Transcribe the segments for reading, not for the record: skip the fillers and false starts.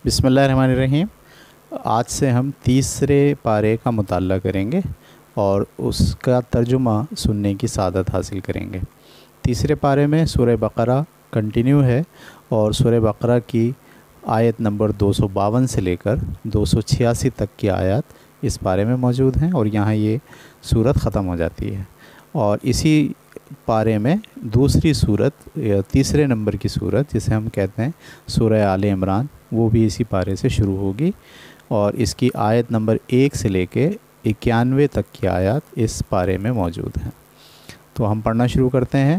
بسم اللہ الرحمن الرحیم۔ آج سے ہم تیسرے پارے کا مطالعہ کریں گے اور اس کا ترجمہ سننے کی سعادت حاصل کریں گے۔ تیسرے پارے میں سورہ بقرہ کنٹینیو ہے اور سورہ بقرہ کی آیت نمبر 252 سے لے کر 286 تک کی آیات اس پارے میں موجود ہیں اور یہاں یہ صورت ختم ہو جاتی ہے۔ اور اسی پارے میں دوسری صورت تیسرے نمبر کی صورت جسے ہم کہتے ہیں سورہ آل عمران، وہ بھی اسی پارے سے شروع ہوگی اور اس کی آیت نمبر 1 سے لے کے 91 تک کی آیات اس پارے میں موجود ہیں۔ تو ہم پڑھنا شروع کرتے ہیں۔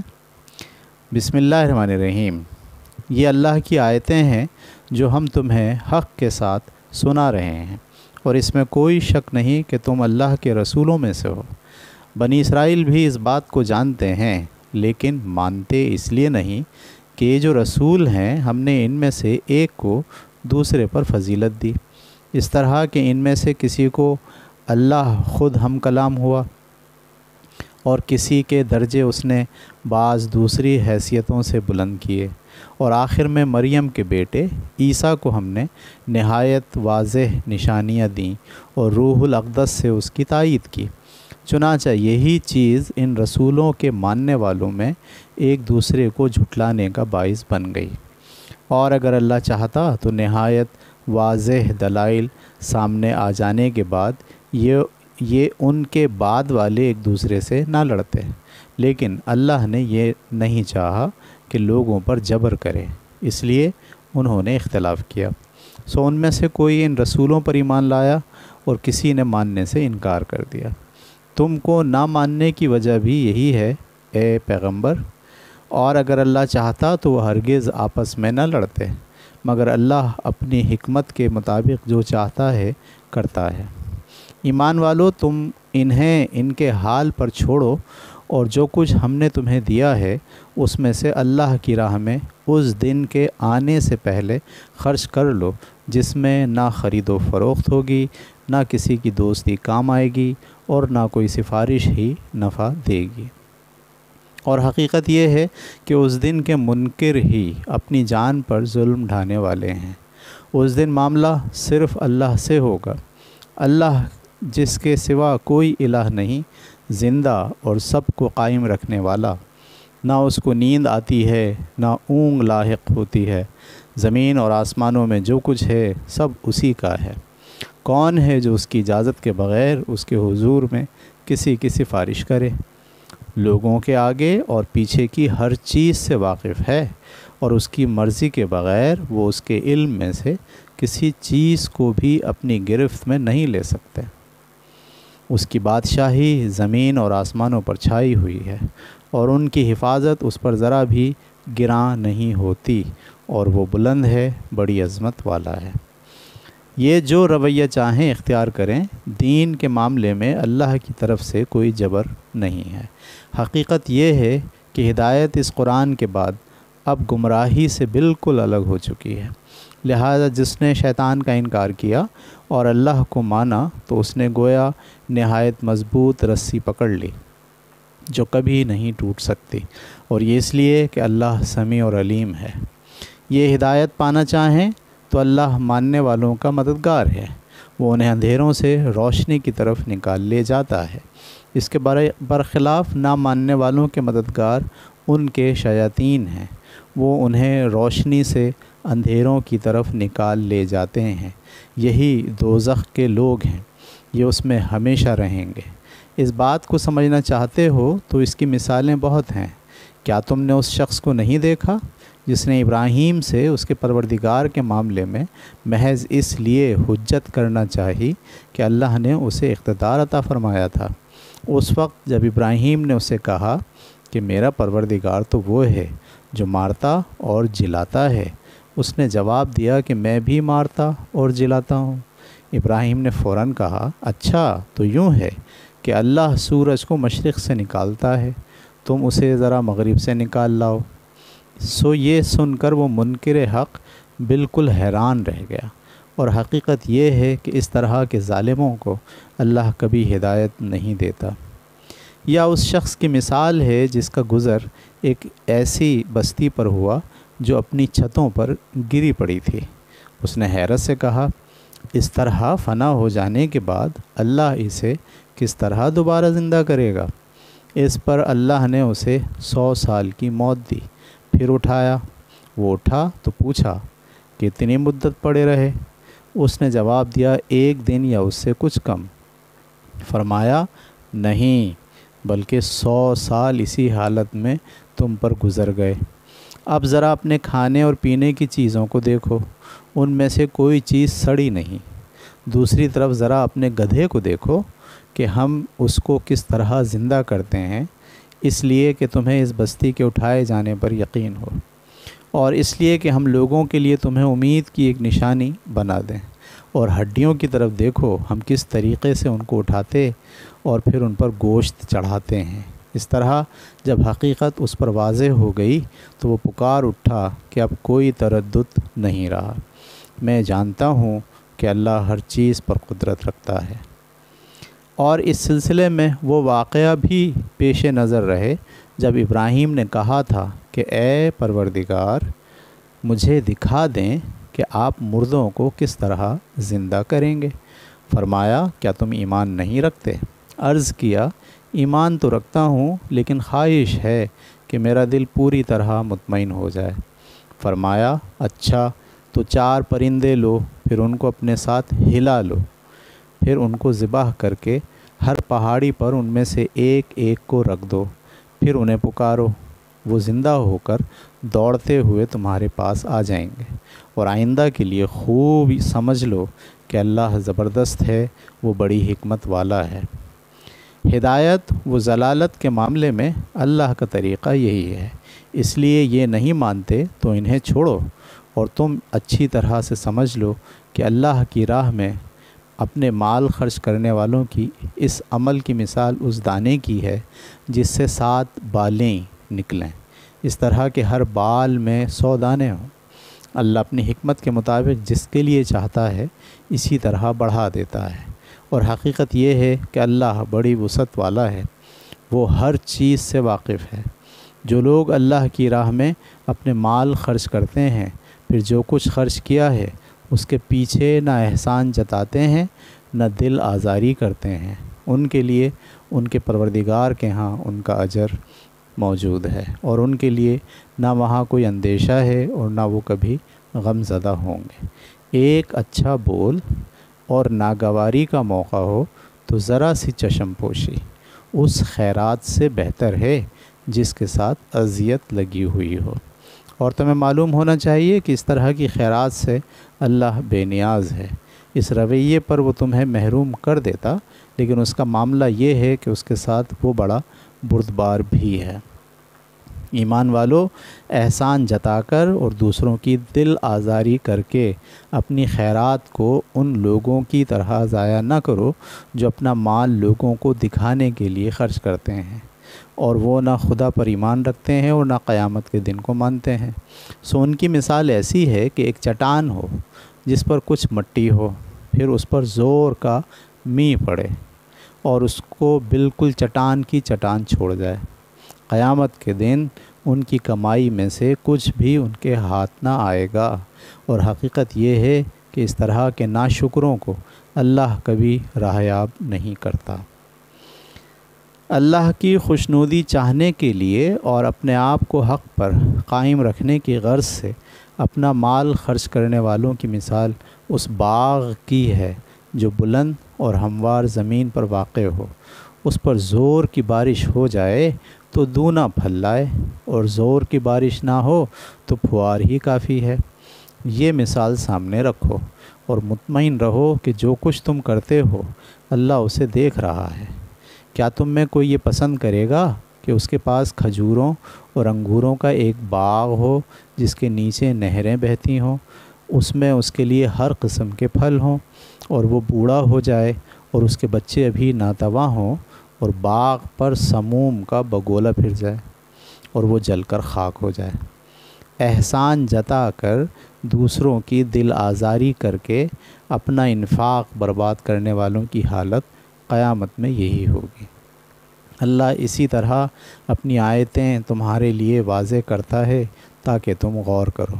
بسم اللہ الرحمن الرحیم۔ یہ اللہ کی آیتیں ہیں جو ہم تمہیں حق کے ساتھ سنا رہے ہیں اور اس میں کوئی شک نہیں کہ تم اللہ کے رسولوں میں سے ہو۔ بنی اسرائیل بھی اس بات کو جانتے ہیں لیکن مانتے اس لیے نہیں کہ یہ جو رسول ہیں ہم نے ان میں سے ایک کو دوسرے پر فضیلت دی، اس طرح کہ ان میں سے کسی کو اللہ خود ہم کلام ہوا اور کسی کے درجے اس نے بعض دوسری حیثیتوں سے بلند کیے، اور آخر میں مریم کے بیٹے عیسیٰ کو ہم نے نہایت واضح نشانیاں دیں اور روح الاقدس سے اس کی تائید کی۔ چنانچہ یہی چیز ان رسولوں کے ماننے والوں میں ایک دوسرے کو جھٹلانے کا باعث بن گئی، اور اگر اللہ چاہتا تو نہایت واضح دلائل سامنے آ جانے کے بعد یہ ان کے بعد والے ایک دوسرے سے نہ لڑتے، لیکن اللہ نے یہ نہیں چاہا کہ لوگوں پر جبر کرے، اس لیے انہوں نے اختلاف کیا۔ سو ان میں سے کوئی ان رسولوں پر ایمان لایا اور کسی نے ماننے سے انکار کر دیا۔ تم کو نہ ماننے کی وجہ بھی یہی ہے اے پیغمبر، اور اگر اللہ چاہتا تو وہ ہرگز آپس میں نہ لڑتے، مگر اللہ اپنی حکمت کے مطابق جو چاہتا ہے کرتا ہے۔ ایمان والو، تم انہیں ان کے حال پر چھوڑو اور جو کچھ ہم نے تمہیں دیا ہے اس میں سے اللہ کی راہ میں اس دن کے آنے سے پہلے خرچ کر لو جس میں نہ خرید و فروخت ہوگی، نہ کسی کی دوستی کام آئے گی اور نہ کوئی سفارش ہی نفع دے گی۔ اور حقیقت یہ ہے کہ اس دن کے منکر ہی اپنی جان پر ظلم ڈھانے والے ہیں۔ اس دن معاملہ صرف اللہ سے ہوگا، اللہ جس کے سوا کوئی الہ نہیں، زندہ اور سب کو قائم رکھنے والا، نہ اس کو نیند آتی ہے نہ اونگ لاحق ہوتی ہے۔ زمین اور آسمانوں میں جو کچھ ہے سب اسی کا ہے۔ کون ہے جو اس کی اجازت کے بغیر اس کے حضور میں کسی کی سفارش کرے؟ لوگوں کے آگے اور پیچھے کی ہر چیز سے واقف ہے، اور اس کی مرضی کے بغیر وہ اس کے علم میں سے کسی چیز کو بھی اپنی گرفت میں نہیں لے سکتے۔ اس کی بادشاہی زمین اور آسمانوں پر چھائی ہوئی ہے اور ان کی حفاظت اس پر ذرا بھی گراں نہیں ہوتی، اور وہ بلند ہے، بڑی عظمت والا ہے۔ یہ جو رویہ چاہیں اختیار کریں، دین کے معاملے میں اللہ کی طرف سے کوئی جبر نہیں ہے۔ حقیقت یہ ہے کہ ہدایت اس قرآن کے بعد اب گمراہی سے بالکل الگ ہو چکی ہے، لہذا جس نے شیطان کا انکار کیا اور اللہ کو مانا تو اس نے گویا نہایت مضبوط رسی پکڑ لی جو کبھی نہیں ٹوٹ سکتی، اور یہ اس لیے کہ اللہ سمیع اور علیم ہے۔ یہ ہدایت پانا چاہیں تو اللہ ماننے والوں کا مددگار ہے، وہ انہیں اندھیروں سے روشنی کی طرف نکال لے جاتا ہے۔ اس کے برخلاف نہ ماننے والوں کے مددگار ان کے شیاطین ہیں، وہ انہیں روشنی سے اندھیروں کی طرف نکال لے جاتے ہیں۔ یہی دوزخ کے لوگ ہیں، یہ اس میں ہمیشہ رہیں گے۔ اس بات کو سمجھنا چاہتے ہو تو اس کی مثالیں بہت ہیں۔ کیا تم نے اس شخص کو نہیں دیکھا جس نے ابراہیم سے اس کے پروردگار کے معاملے میں محض اس لیے حجت کرنا چاہی کہ اللہ نے اسے اقتدار عطا فرمایا تھا؟ اس وقت جب ابراہیم نے اسے کہا کہ میرا پروردگار تو وہ ہے جو مارتا اور جلاتا ہے، اس نے جواب دیا کہ میں بھی مارتا اور جلاتا ہوں۔ ابراہیم نے فوراً کہا، اچھا تو یوں ہے کہ اللہ سورج کو مشرق سے نکالتا ہے، تم اسے ذرا مغرب سے نکال لاؤ۔ سو یہ سن کر وہ منکر حق بالکل حیران رہ گیا، اور حقیقت یہ ہے کہ اس طرح کے ظالموں کو اللہ کبھی ہدایت نہیں دیتا۔ یا اس شخص کی مثال ہے جس کا گزر ایک ایسی بستی پر ہوا جو اپنی چھتوں پر گری پڑی تھی، اس نے حیرت سے کہا، اس طرح فنا ہو جانے کے بعد اللہ اسے کس طرح دوبارہ زندہ کرے گا؟ اس پر اللہ نے اسے 100 سال کی موت دی، پھر اٹھایا۔ وہ اٹھا تو پوچھا، کتنی مدت پڑے رہے؟ اس نے جواب دیا، 1 دن یا اس سے کچھ کم۔ فرمایا، نہیں، بلکہ 100 سال اسی حالت میں تم پر گزر گئے۔ اب ذرا اپنے کھانے اور پینے کی چیزوں کو دیکھو، ان میں سے کوئی چیز سڑی نہیں۔ دوسری طرف ذرا اپنے گدھے کو دیکھو کہ ہم اس کو کس طرح زندہ کرتے ہیں، اس لیے کہ تمہیں اس بستی کے اٹھائے جانے پر یقین ہو، اور اس لیے کہ ہم لوگوں کے لیے تمہیں امید کی ایک نشانی بنا دیں۔ اور ہڈیوں کی طرف دیکھو، ہم کس طریقے سے ان کو اٹھاتے اور پھر ان پر گوشت چڑھاتے ہیں۔ اس طرح جب حقیقت اس پر واضح ہو گئی تو وہ پکار اٹھا کہ اب کوئی تردد نہیں رہا، میں جانتا ہوں کہ اللہ ہر چیز پر قدرت رکھتا ہے۔ اور اس سلسلے میں وہ واقعہ بھی پیش نظر رہے جب ابراہیم نے کہا تھا کہ اے پروردگار، مجھے دکھا دیں کہ آپ مردوں کو کس طرح زندہ کریں گے۔ فرمایا، کیا تم ایمان نہیں رکھتے؟ عرض کیا، ایمان تو رکھتا ہوں، لیکن خواہش ہے کہ میرا دل پوری طرح مطمئن ہو جائے۔ فرمایا، اچھا تو 4 پرندے لو، پھر ان کو اپنے ساتھ ہلا لو، پھر ان کو ذبح کر کے ہر پہاڑی پر ان میں سے ایک ایک کو رکھ دو، پھر انہیں پکارو، وہ زندہ ہو کر دوڑتے ہوئے تمہارے پاس آ جائیں گے۔ اور آئندہ کے لیے خوب سمجھ لو کہ اللہ زبردست ہے، وہ بڑی حکمت والا ہے۔ ہدایت و ضلالت کے معاملے میں اللہ کا طریقہ یہی ہے، اس لیے یہ نہیں مانتے تو انہیں چھوڑو، اور تم اچھی طرح سے سمجھ لو کہ اللہ کی راہ میں اپنے مال خرچ کرنے والوں کی اس عمل کی مثال اس دانے کی ہے جس سے 7 بالیں نکلیں، اس طرح کہ ہر بال میں 100 دانے ہوں۔ اللہ اپنی حکمت کے مطابق جس کے لیے چاہتا ہے اسی طرح بڑھا دیتا ہے، اور حقیقت یہ ہے کہ اللہ بڑی وسعت والا ہے، وہ ہر چیز سے واقف ہے۔ جو لوگ اللہ کی راہ میں اپنے مال خرچ کرتے ہیں، پھر جو کچھ خرچ کیا ہے اس کے پیچھے نہ احسان جتاتے ہیں نہ دل آزاری کرتے ہیں، ان کے لیے ان کے پروردگار کے ہاں ان کا اجر موجود ہے، اور ان کے لیے نہ وہاں کوئی اندیشہ ہے اور نہ وہ کبھی غم زدہ ہوں گے۔ ایک اچھا بول اور ناگواری کا موقع ہو تو ذرا سی چشم پوشی اس خیرات سے بہتر ہے جس کے ساتھ اذیت لگی ہوئی ہو۔ اور تمہیں معلوم ہونا چاہیے کہ اس طرح کی خیرات سے اللہ بے نیاز ہے۔ اس رویے پر وہ تمہیں محروم کر دیتا، لیکن اس کا معاملہ یہ ہے کہ اس کے ساتھ وہ بڑا بردبار بھی ہے۔ ایمان والو، احسان جتا کر اور دوسروں کی دل آزاری کر کے اپنی خیرات کو ان لوگوں کی طرح ضائع نہ کرو جو اپنا مال لوگوں کو دکھانے کے لیے خرچ کرتے ہیں، اور وہ نہ خدا پر ایمان رکھتے ہیں اور نہ قیامت کے دن کو مانتے ہیں۔ سو ان کی مثال ایسی ہے کہ ایک چٹان ہو جس پر کچھ مٹی ہو، پھر اس پر زور کا مینہ پڑے اور اس کو بالکل چٹان کی چٹان چھوڑ جائے۔ قیامت کے دن ان کی کمائی میں سے کچھ بھی ان کے ہاتھ نہ آئے گا، اور حقیقت یہ ہے کہ اس طرح کے ناشکروں کو اللہ کبھی راہیاب نہیں کرتا۔ اللہ کی خوشنودی چاہنے کے لیے اور اپنے آپ کو حق پر قائم رکھنے کی غرض سے اپنا مال خرچ کرنے والوں کی مثال اس باغ کی ہے جو بلند اور ہموار زمین پر واقع ہو، اس پر زور کی بارش ہو جائے تو دونا پھل لائے، اور زور کی بارش نہ ہو تو پھوار ہی کافی ہے۔ یہ مثال سامنے رکھو اور مطمئن رہو کہ جو کچھ تم کرتے ہو اللہ اسے دیکھ رہا ہے۔ کیا تم میں کوئی یہ پسند کرے گا کہ اس کے پاس کھجوروں اور انگوروں کا ایک باغ ہو جس کے نیچے نہریں بہتی ہوں، اس میں اس کے لیے ہر قسم کے پھل ہوں، اور وہ بوڑھا ہو جائے اور اس کے بچے ابھی ناتواں ہوں، اور باغ پر سموم کا بگولا پھر جائے اور وہ جل کر خاک ہو جائے؟ احسان جتا کر دوسروں کی دل آزاری کر کے اپنا انفاق برباد کرنے والوں کی حالت قیامت میں یہی ہوگی۔ اللہ اسی طرح اپنی آیتیں تمہارے لیے واضح کرتا ہے تاکہ تم غور کرو۔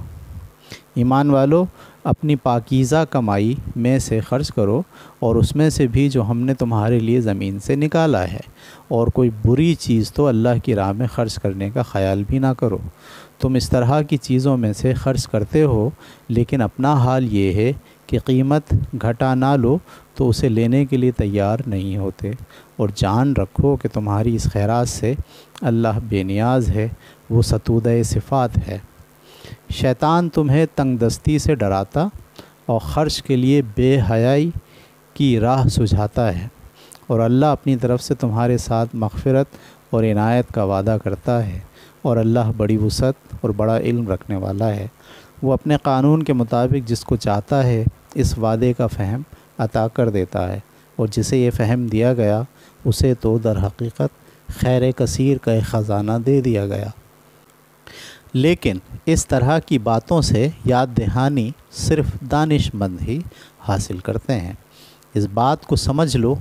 ایمان والو، اپنی پاکیزہ کمائی میں سے خرچ کرو، اور اس میں سے بھی جو ہم نے تمہارے لیے زمین سے نکالا ہے، اور کوئی بری چیز تو اللہ کی راہ میں خرچ کرنے کا خیال بھی نہ کرو۔ تم اس طرح کی چیزوں میں سے خرچ کرتے ہو، لیکن اپنا حال یہ ہے کہ قیمت گھٹا نہ لو تو اسے لینے کے لیے تیار نہیں ہوتے، اور جان رکھو کہ تمہاری اس خیرات سے اللہ بے نیاز ہے، وہ ستودہ صفات ہے۔ شیطان تمہیں تنگ دستی سے ڈراتا اور خرچ کے لیے بے حیائی کی راہ سجھاتا ہے، اور اللہ اپنی طرف سے تمہارے ساتھ مغفرت اور عنایت کا وعدہ کرتا ہے، اور اللہ بڑی وسعت اور بڑا علم رکھنے والا ہے۔ وہ اپنے قانون کے مطابق جس کو چاہتا ہے اس وعدے کا فہم عطا کر دیتا ہے، اور جسے یہ فہم دیا گیا اسے تو در حقیقت خیر کثیر کا ایک خزانہ دے دیا گیا۔ لیکن اس طرح کی باتوں سے یاد دہانی صرف دانش مند ہی حاصل کرتے ہیں۔ اس بات کو سمجھ لو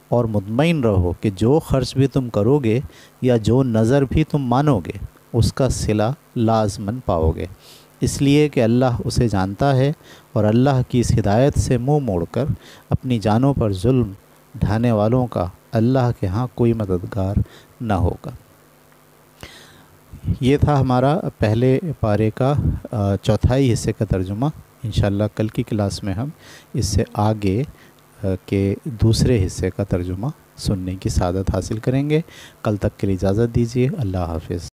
اور مطمئن رہو کہ جو خرچ بھی تم کرو گے یا جو نظر بھی تم مانو گے اس کا صلہ لازماً پاؤ گے، اس لیے کہ اللہ اسے جانتا ہے، اور اللہ کی اس ہدایت سے منہ موڑ کر اپنی جانوں پر ظلم ڈھانے والوں کا اللہ کے ہاں کوئی مددگار نہ ہوگا۔ یہ تھا ہمارا پہلے پارے کا چوتھائی حصے کا ترجمہ۔ انشاءاللہ کل کی کلاس میں ہم اس سے آگے کے دوسرے حصے کا ترجمہ سننے کی سعادت حاصل کریں گے۔ کل تک کے لیے اجازت دیجیے۔ اللہ حافظ۔